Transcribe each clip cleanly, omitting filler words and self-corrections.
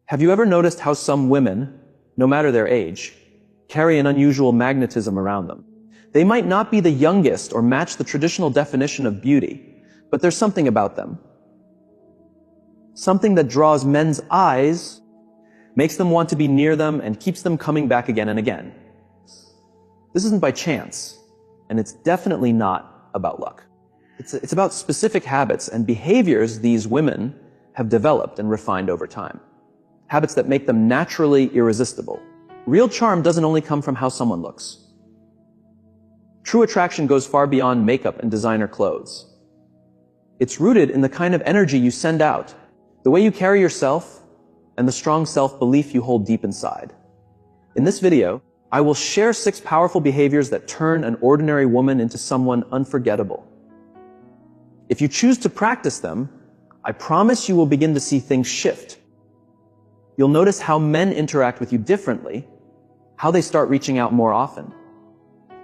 Have you ever noticed how some women, no matter their age, carry an unusual magnetism around them? They might not be the youngest or match the traditional definition of beauty, but there's something about them. Something that draws men's eyes, makes them want to be near them, and keeps them coming back again and again. This isn't by chance, and it's definitely not about luck. It's about specific habits and behaviors these women have developed and refined over time. Habits that make them naturally irresistible. Real charm doesn't only come from how someone looks. True attraction goes far beyond makeup and designer clothes. It's rooted in the kind of energy you send out, the way you carry yourself, and the strong self-belief you hold deep inside. In this video, I will share 6 powerful behaviors that turn an ordinary woman into someone unforgettable. If you choose to practice them, I promise you will begin to see things shift. You'll notice how men interact with you differently, how they start reaching out more often,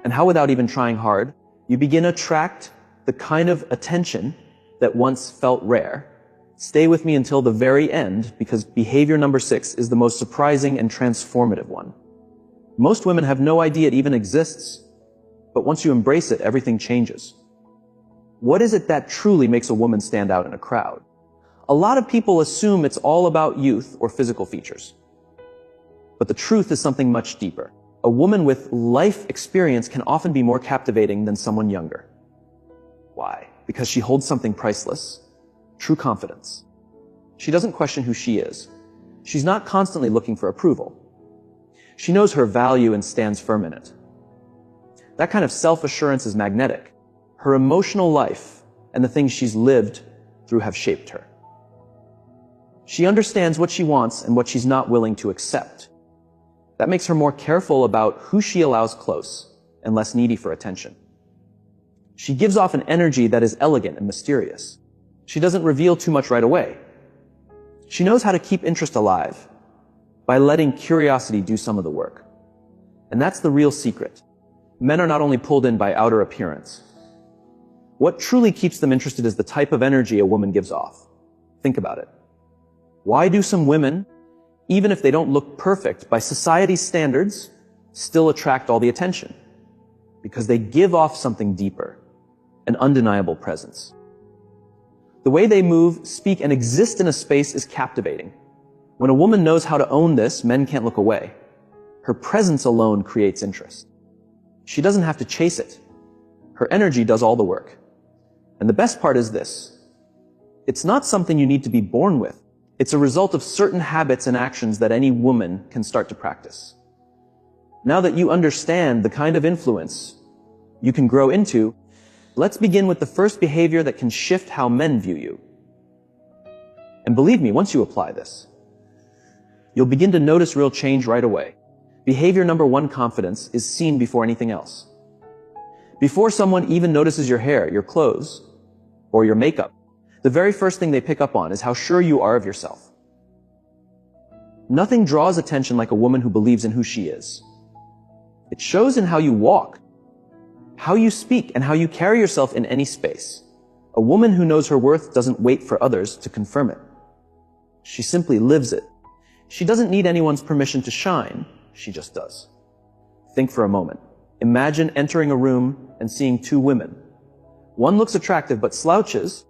and how without even trying hard, you begin to attract the kind of attention that once felt rare. Stay with me until the very end, because behavior number 6 is the most surprising and transformative one. Most women have no idea it even exists, but once you embrace it, everything changes. What is it that truly makes a woman stand out in a crowd? A lot of people assume it's all about youth or physical features. But the truth is something much deeper. A woman with life experience can often be more captivating than someone younger. Why? Because she holds something priceless, true confidence. She doesn't question who she is. She's not constantly looking for approval. She knows her value and stands firm in it. That kind of self-assurance is magnetic. Her emotional life and the things she's lived through have shaped her. She understands what she wants and what she's not willing to accept. That makes her more careful about who she allows close and less needy for attention. She gives off an energy that is elegant and mysterious. She doesn't reveal too much right away. She knows how to keep interest alive by letting curiosity do some of the work. And that's the real secret. Men are not only pulled in by outer appearance. What truly keeps them interested is the type of energy a woman gives off. Think about it. Why do some women, even if they don't look perfect by society's standards, still attract all the attention? Because they give off something deeper, an undeniable presence. The way they move, speak, and exist in a space is captivating. When a woman knows how to own this, men can't look away. Her presence alone creates interest. She doesn't have to chase it. Her energy does all the work. And the best part is this. It's not something you need to be born with. It's a result of certain habits and actions that any woman can start to practice. Now that you understand the kind of influence you can grow into, let's begin with the first behavior that can shift how men view you. And believe me, once you apply this, you'll begin to notice real change right away. Behavior number 1, confidence, is seen before anything else. Before someone even notices your hair, your clothes, or your makeup, the very first thing they pick up on is how sure you are of yourself. Nothing draws attention like a woman who believes in who she is. It shows in how you walk, how you speak, and how you carry yourself in any space. A woman who knows her worth doesn't wait for others to confirm it. She simply lives it. She doesn't need anyone's permission to shine. She just does. Think for a moment. Imagine entering a room and seeing 2 women. One looks attractive but slouches,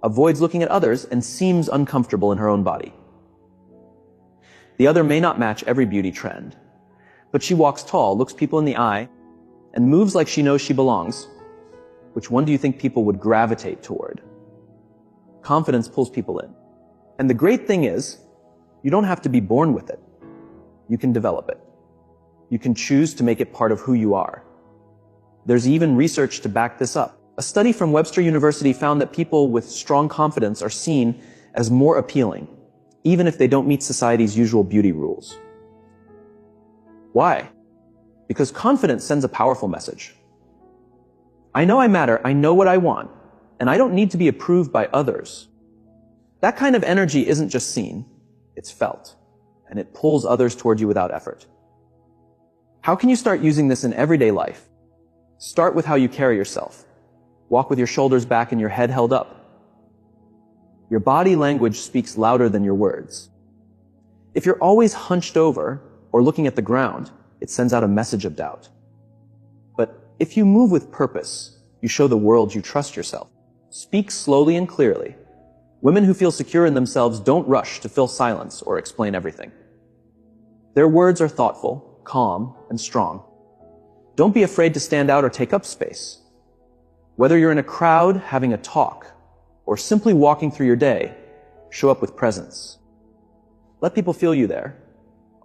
avoids looking at others, and seems uncomfortable in her own body. The other may not match every beauty trend, but she walks tall, looks people in the eye, and moves like she knows she belongs. Which one do you think people would gravitate toward? Confidence pulls people in. And the great thing is, you don't have to be born with it. You can develop it. You can choose to make it part of who you are. There's even research to back this up. A study from Webster University found that people with strong confidence are seen as more appealing, even if they don't meet society's usual beauty rules. Why? Because confidence sends a powerful message. I know I matter, I know what I want, and I don't need to be approved by others. That kind of energy isn't just seen, it's felt, and it pulls others toward you without effort. How can you start using this in everyday life? Start with how you carry yourself. Walk with your shoulders back and your head held up. Your body language speaks louder than your words. If you're always hunched over or looking at the ground, it sends out a message of doubt. But if you move with purpose, you show the world you trust yourself. Speak slowly and clearly. Women who feel secure in themselves don't rush to fill silence or explain everything. Their words are thoughtful, calm, and strong. Don't be afraid to stand out or take up space. Whether you're in a crowd having a talk or simply walking through your day, show up with presence. Let people feel you there.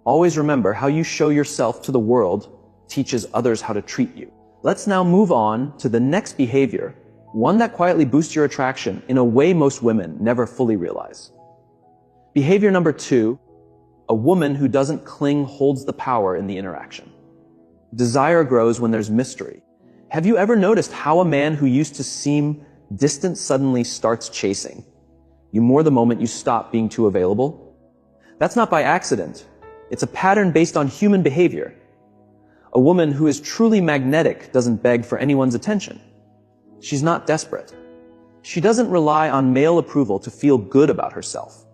Always remember, how you show yourself to the world teaches others how to treat you. Let's now move on to the next behavior, one that quietly boosts your attraction in a way most women never fully realize. Behavior number 2, a woman who doesn't cling holds the power in the interaction. Desire grows when there's mystery. Have you ever noticed how a man who used to seem distant suddenly starts chasing you more the moment you stop being too available? That's not by accident. It's a pattern based on human behavior. A woman who is truly magnetic doesn't beg for anyone's attention. She's not desperate. She doesn't rely on male approval to feel good about herself.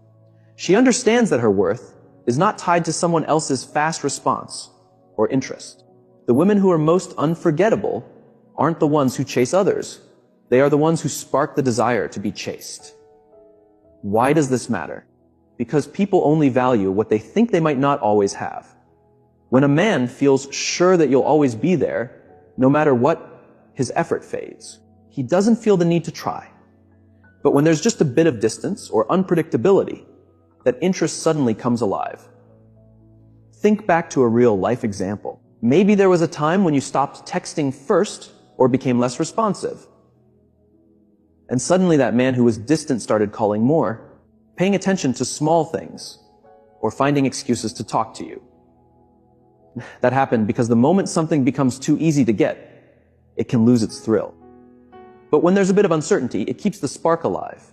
She understands that her worth is not tied to someone else's fast response or interest. The women who are most unforgettable aren't the ones who chase others. They are the ones who spark the desire to be chased. Why does this matter? Because people only value what they think they might not always have. When a man feels sure that you'll always be there, no matter what, his effort fades. He doesn't feel the need to try. But when there's just a bit of distance or unpredictability, that interest suddenly comes alive. Think back to a real life example. Maybe there was a time when you stopped texting first or became less responsive. And suddenly that man who was distant started calling more, paying attention to small things, or finding excuses to talk to you. That happened because the moment something becomes too easy to get, it can lose its thrill. But when there's a bit of uncertainty, it keeps the spark alive.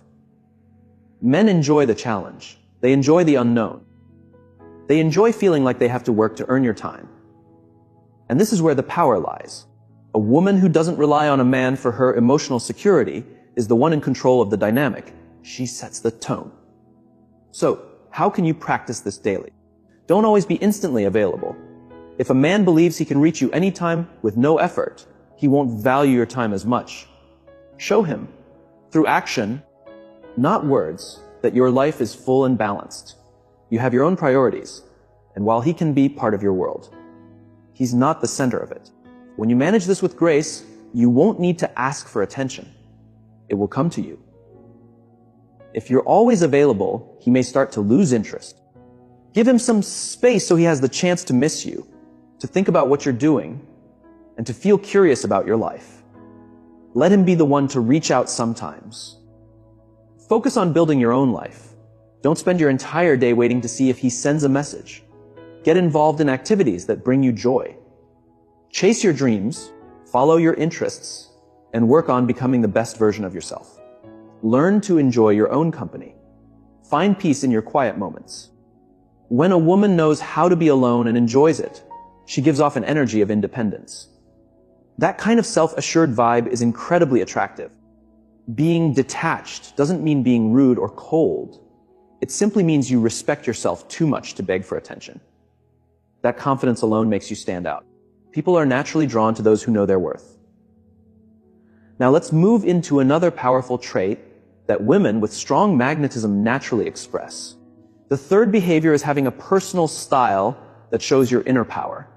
Men enjoy the challenge. They enjoy the unknown. They enjoy feeling like they have to work to earn your time. And this is where the power lies. A woman who doesn't rely on a man for her emotional security is the one in control of the dynamic. She sets the tone. So, how can you practice this daily? Don't always be instantly available. If a man believes he can reach you anytime with no effort, he won't value your time as much. Show him, through action, not words, that your life is full and balanced. You have your own priorities, and while he can be part of your world, he's not the center of it. When you manage this with grace, you won't need to ask for attention. It will come to you. If you're always available, he may start to lose interest. Give him some space so he has the chance to miss you, to think about what you're doing, and to feel curious about your life. Let him be the one to reach out sometimes. Focus on building your own life. Don't spend your entire day waiting to see if he sends a message. Get involved in activities that bring you joy. Chase your dreams, follow your interests, and work on becoming the best version of yourself. Learn to enjoy your own company. Find peace in your quiet moments. When a woman knows how to be alone and enjoys it, she gives off an energy of independence. That kind of self-assured vibe is incredibly attractive. Being detached doesn't mean being rude or cold. It simply means you respect yourself too much to beg for attention. That confidence alone makes you stand out. People are naturally drawn to those who know their worth. Now let's move into another powerful trait that women with strong magnetism naturally express. The third behavior is having a personal style that shows your inner power.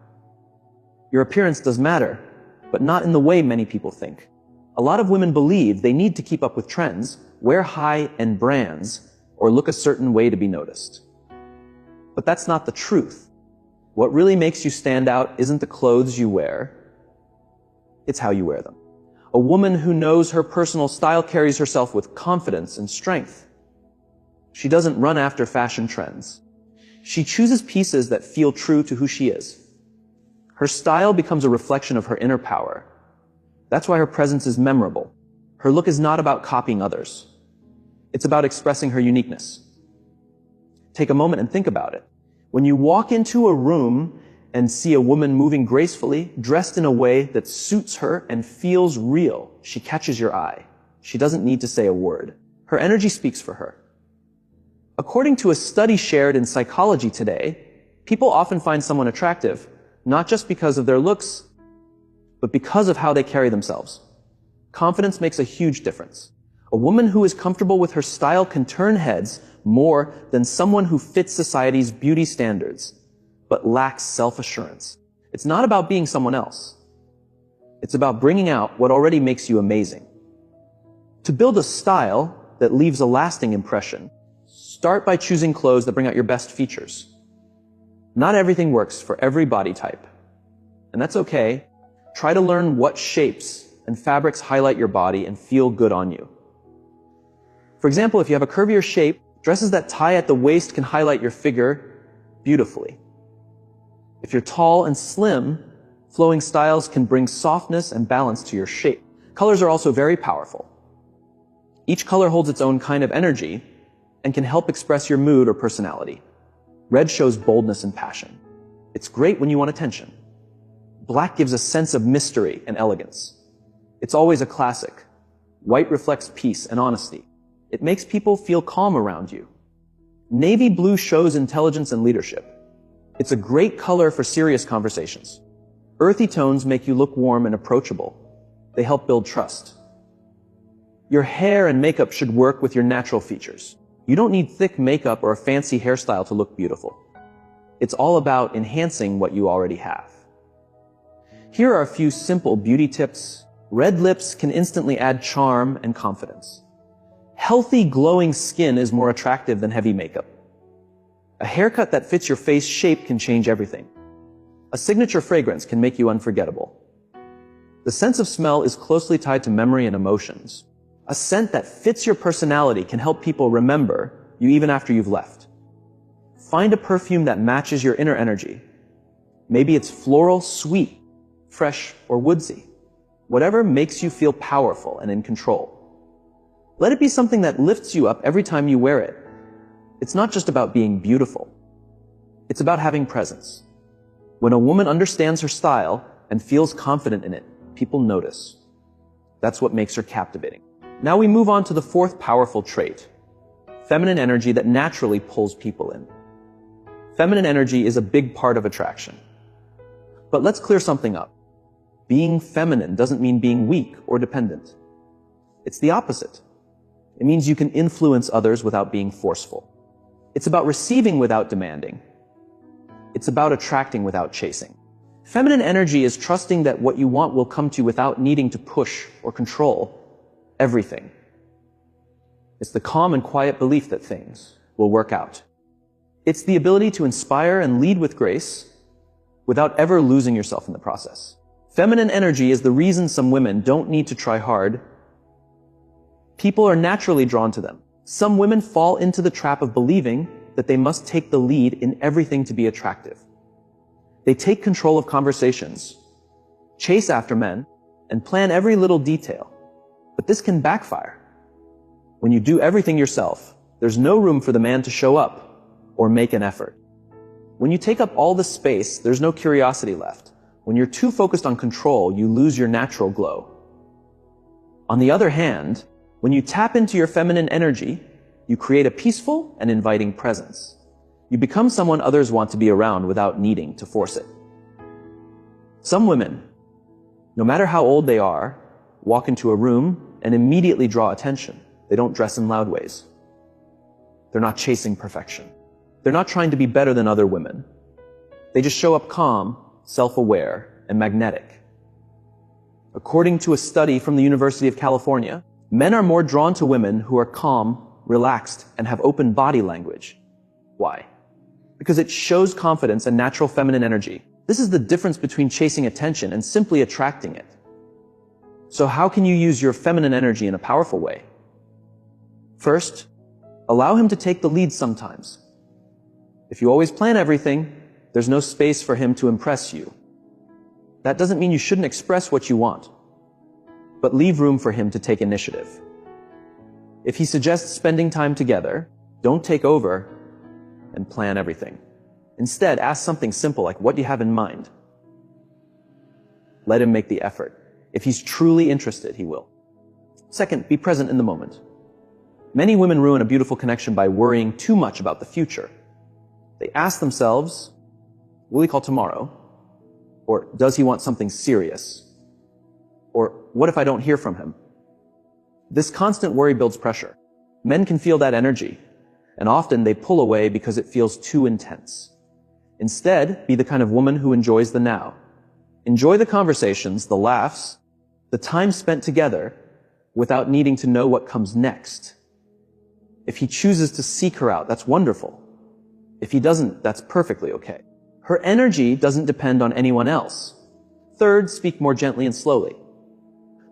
Your appearance does matter, but not in the way many people think. A lot of women believe they need to keep up with trends, wear high-end brands, or look a certain way to be noticed. But that's not the truth. What really makes you stand out isn't the clothes you wear, it's how you wear them. A woman who knows her personal style carries herself with confidence and strength. She doesn't run after fashion trends. She chooses pieces that feel true to who she is. Her style becomes a reflection of her inner power. That's why her presence is memorable. Her look is not about copying others. It's about expressing her uniqueness. Take a moment and think about it. When you walk into a room and see a woman moving gracefully, dressed in a way that suits her and feels real, she catches your eye. She doesn't need to say a word. Her energy speaks for her. According to a study shared in Psychology Today, people often find someone attractive, not just because of their looks, but because of how they carry themselves. Confidence makes a huge difference. A woman who is comfortable with her style can turn heads more than someone who fits society's beauty standards, but lacks self-assurance. It's not about being someone else. It's about bringing out what already makes you amazing. To build a style that leaves a lasting impression, start by choosing clothes that bring out your best features. Not everything works for every body type, and that's okay. Try to learn what shapes and fabrics highlight your body and feel good on you. For example, if you have a curvier shape, dresses that tie at the waist can highlight your figure beautifully. If you're tall and slim, flowing styles can bring softness and balance to your shape. Colors are also very powerful. Each color holds its own kind of energy and can help express your mood or personality. Red shows boldness and passion. It's great when you want attention. Black gives a sense of mystery and elegance. It's always a classic. White reflects peace and honesty. It makes people feel calm around you. Navy blue shows intelligence and leadership. It's a great color for serious conversations. Earthy tones make you look warm and approachable. They help build trust. Your hair and makeup should work with your natural features. You don't need thick makeup or a fancy hairstyle to look beautiful. It's all about enhancing what you already have. Here are a few simple beauty tips. Red lips can instantly add charm and confidence. Healthy, glowing skin is more attractive than heavy makeup. A haircut that fits your face shape can change everything. A signature fragrance can make you unforgettable. The sense of smell is closely tied to memory and emotions. A scent that fits your personality can help people remember you even after you've left. Find a perfume that matches your inner energy. Maybe it's floral, sweet, fresh, or woodsy. Whatever makes you feel powerful and in control. Let it be something that lifts you up every time you wear it. It's not just about being beautiful. It's about having presence. When a woman understands her style and feels confident in it, people notice. That's what makes her captivating. Now we move on to the fourth powerful trait, feminine energy that naturally pulls people in. Feminine energy is a big part of attraction. But let's clear something up. Being feminine doesn't mean being weak or dependent. It's the opposite. It means you can influence others without being forceful. It's about receiving without demanding. It's about attracting without chasing. Feminine energy is trusting that what you want will come to you without needing to push or control everything. It's the calm and quiet belief that things will work out. It's the ability to inspire and lead with grace without ever losing yourself in the process. Feminine energy is the reason some women don't need to try hard. People are naturally drawn to them. Some women fall into the trap of believing that they must take the lead in everything to be attractive. They take control of conversations, chase after men, and plan every little detail. But this can backfire. When you do everything yourself, there's no room for the man to show up or make an effort. When you take up all the space, there's no curiosity left. When you're too focused on control, you lose your natural glow. On the other hand, when you tap into your feminine energy, you create a peaceful and inviting presence. You become someone others want to be around without needing to force it. Some women, no matter how old they are, walk into a room and immediately draw attention. They don't dress in loud ways. They're not chasing perfection. They're not trying to be better than other women. They just show up calm, self-aware, and magnetic. According to a study from the University of California, men are more drawn to women who are calm, relaxed, and have open body language. Why? Because it shows confidence and natural feminine energy. This is the difference between chasing attention and simply attracting it. So how can you use your feminine energy in a powerful way? First, allow him to take the lead sometimes. If you always plan everything, there's no space for him to impress you. That doesn't mean you shouldn't express what you want, but leave room for him to take initiative. If he suggests spending time together, don't take over and plan everything. Instead, ask something simple like, what do you have in mind? Let him make the effort. If he's truly interested, he will. Second, be present in the moment. Many women ruin a beautiful connection by worrying too much about the future. They ask themselves, will he call tomorrow? Or does he want something serious? Or what if I don't hear from him? This constant worry builds pressure. Men can feel that energy, and often they pull away because it feels too intense. Instead, be the kind of woman who enjoys the now. Enjoy the conversations, the laughs, the time spent together without needing to know what comes next. If he chooses to seek her out, that's wonderful. If he doesn't, that's perfectly okay. Her energy doesn't depend on anyone else. Third, speak more gently and slowly.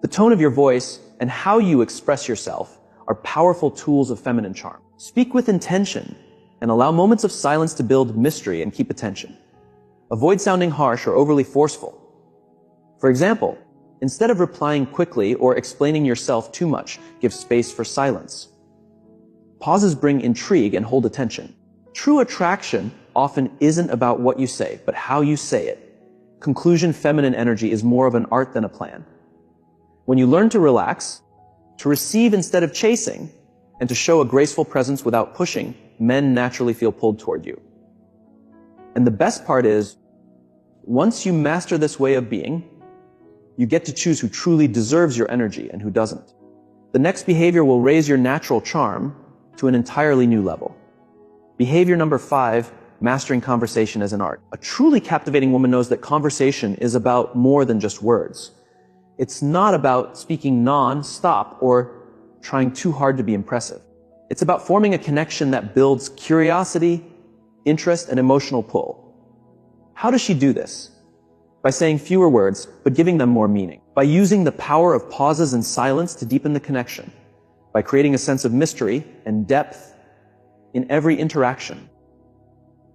The tone of your voice and how you express yourself are powerful tools of feminine charm. Speak with intention and allow moments of silence to build mystery and keep attention. Avoid sounding harsh or overly forceful. For example, instead of replying quickly or explaining yourself too much, give space for silence. Pauses bring intrigue and hold attention. True attraction often isn't about what you say, but how you say it. Conclusion, feminine energy is more of an art than a plan. When you learn to relax, to receive instead of chasing, and to show a graceful presence without pushing, men naturally feel pulled toward you. And the best part is, once you master this way of being, you get to choose who truly deserves your energy and who doesn't. The next behavior will raise your natural charm to an entirely new level. Behavior number 5, mastering conversation as an art. A truly captivating woman knows that conversation is about more than just words. It's not about speaking non-stop or trying too hard to be impressive. It's about forming a connection that builds curiosity, interest, and emotional pull. How does she do this? By saying fewer words, but giving them more meaning. By using the power of pauses and silence to deepen the connection. By creating a sense of mystery and depth in every interaction.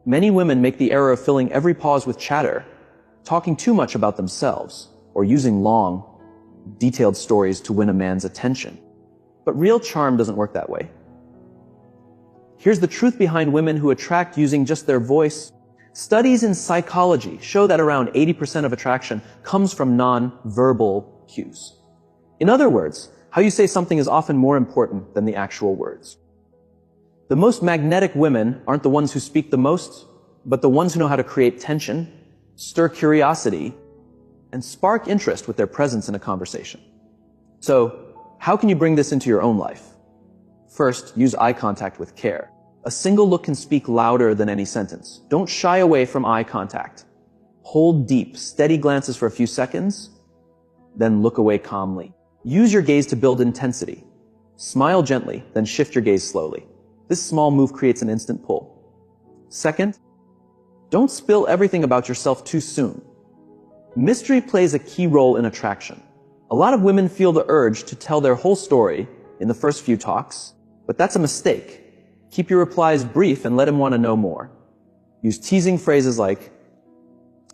Many women make the error of filling every pause with chatter, talking too much about themselves, or using long, detailed stories to win a man's attention. But real charm doesn't work that way. Here's the truth behind women who attract using just their voice. Studies in psychology show that around 80% of attraction comes from non-verbal cues. In other words, how you say something is often more important than the actual words. The most magnetic women aren't the ones who speak the most, but the ones who know how to create tension, stir curiosity, and spark interest with their presence in a conversation. So, how can you bring this into your own life? First, use eye contact with care. A single look can speak louder than any sentence. Don't shy away from eye contact. Hold deep, steady glances for a few seconds, then look away calmly. Use your gaze to build intensity. Smile gently, then shift your gaze slowly. This small move creates an instant pull. Second, don't spill everything about yourself too soon. Mystery plays a key role in attraction. A lot of women feel the urge to tell their whole story in the first few talks, but that's a mistake. Keep your replies brief and let him want to know more. Use teasing phrases like,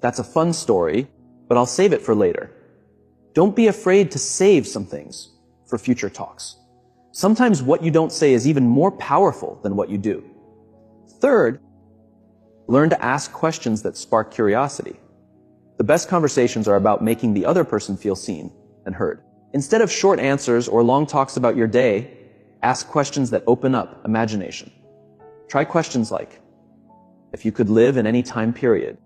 "That's a fun story, but I'll save it for later." Don't be afraid to save some things for future talks. Sometimes what you don't say is even more powerful than what you do. Third, learn to ask questions that spark curiosity. The best conversations are about making the other person feel seen and heard. Instead of short answers or long talks about your day, ask questions that open up imagination. Try questions like, if you could live in any time period,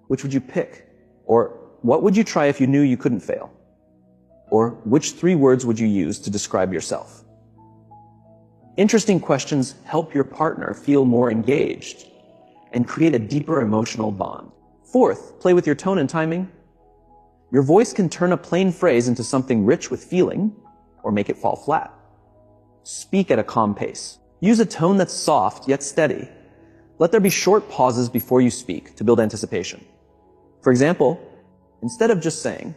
which would you pick? Or what would you try if you knew you couldn't fail? Or which 3 words would you use to describe yourself? Interesting questions help your partner feel more engaged and create a deeper emotional bond. Fourth, play with your tone and timing. Your voice can turn a plain phrase into something rich with feeling or make it fall flat. Speak at a calm pace. Use a tone that's soft yet steady. Let there be short pauses before you speak to build anticipation. For example, instead of just saying,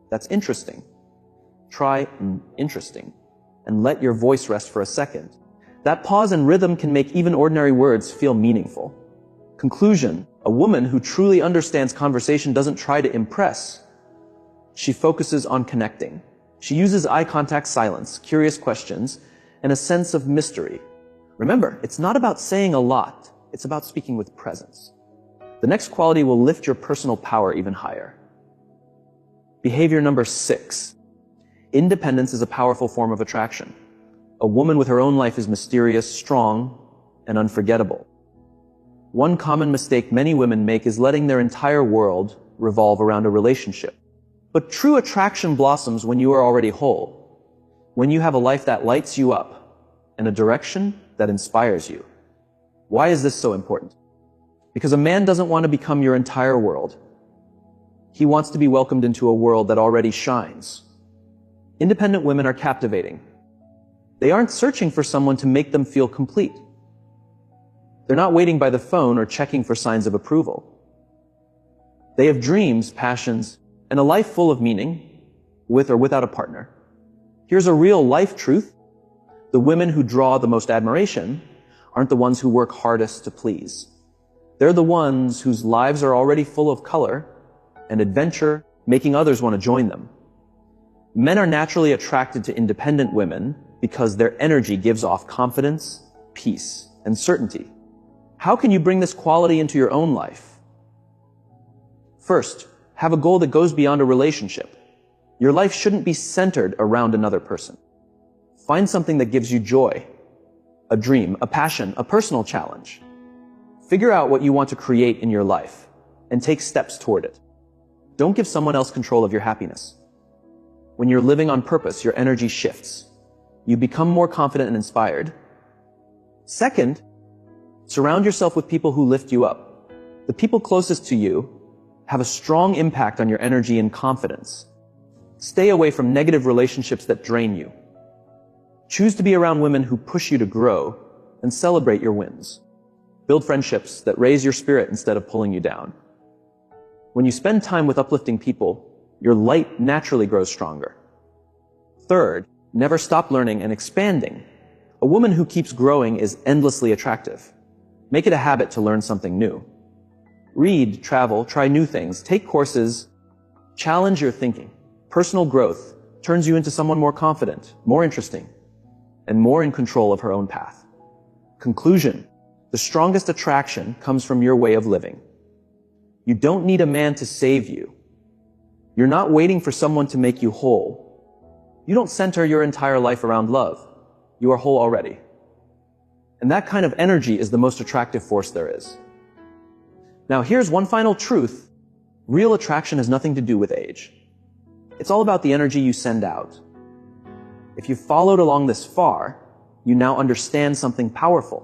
"That's interesting," try "interesting," and let your voice rest for a second. That pause and rhythm can make even ordinary words feel meaningful. Conclusion, a woman who truly understands conversation doesn't try to impress. She focuses on connecting. She uses eye contact, silence, curious questions, and a sense of mystery. Remember, it's not about saying a lot. It's about speaking with presence. The next quality will lift your personal power even higher. Behavior number 6. Independence is a powerful form of attraction. A woman with her own life is mysterious, strong, and unforgettable. One common mistake many women make is letting their entire world revolve around a relationship. But true attraction blossoms when you are already whole, when you have a life that lights you up, and a direction that inspires you. Why is this so important? Because a man doesn't want to become your entire world. He wants to be welcomed into a world that already shines. Independent women are captivating. They aren't searching for someone to make them feel complete. They're not waiting by the phone or checking for signs of approval. They have dreams, passions, and a life full of meaning, with or without a partner. Here's a real life truth. The women who draw the most admiration aren't the ones who work hardest to please. They're the ones whose lives are already full of color and adventure, making others want to join them. Men are naturally attracted to independent women because their energy gives off confidence, peace, and certainty. How can you bring this quality into your own life? First, have a goal that goes beyond a relationship. Your life shouldn't be centered around another person. Find something that gives you joy, a dream, a passion, a personal challenge. Figure out what you want to create in your life and take steps toward it. Don't give someone else control of your happiness. When you're living on purpose, your energy shifts. You become more confident and inspired. Second, surround yourself with people who lift you up. The people closest to you have a strong impact on your energy and confidence. Stay away from negative relationships that drain you. Choose to be around women who push you to grow and celebrate your wins. Build friendships that raise your spirit instead of pulling you down. When you spend time with uplifting people, your light naturally grows stronger. Third, never stop learning and expanding. A woman who keeps growing is endlessly attractive. Make it a habit to learn something new. Read, travel, try new things, take courses, challenge your thinking. Personal growth turns you into someone more confident, more interesting, and more in control of her own path. Conclusion: the strongest attraction comes from your way of living. You don't need a man to save you. You're not waiting for someone to make you whole. You don't center your entire life around love. You are whole already. And that kind of energy is the most attractive force there is. Now here's one final truth. Real attraction has nothing to do with age. It's all about the energy you send out. If you followed along this far, you now understand something powerful.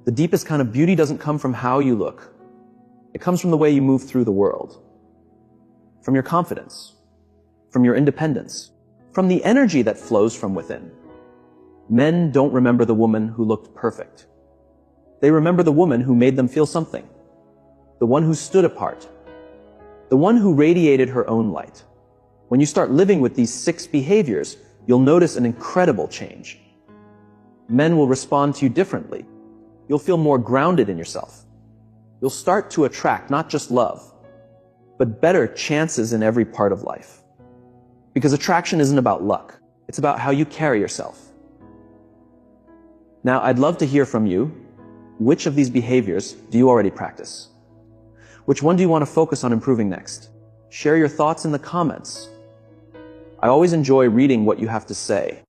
The deepest kind of beauty doesn't come from how you look. It comes from the way you move through the world. From your confidence. From your independence. From the energy that flows from within. Men don't remember the woman who looked perfect. They remember the woman who made them feel something. The one who stood apart. The one who radiated her own light. When you start living with these 6 behaviors, you'll notice an incredible change. Men will respond to you differently. You'll feel more grounded in yourself. You'll start to attract not just love, but better chances in every part of life. Because attraction isn't about luck. It's about how you carry yourself. Now, I'd love to hear from you. Which of these behaviors do you already practice? Which one do you want to focus on improving next? Share your thoughts in the comments. I always enjoy reading what you have to say.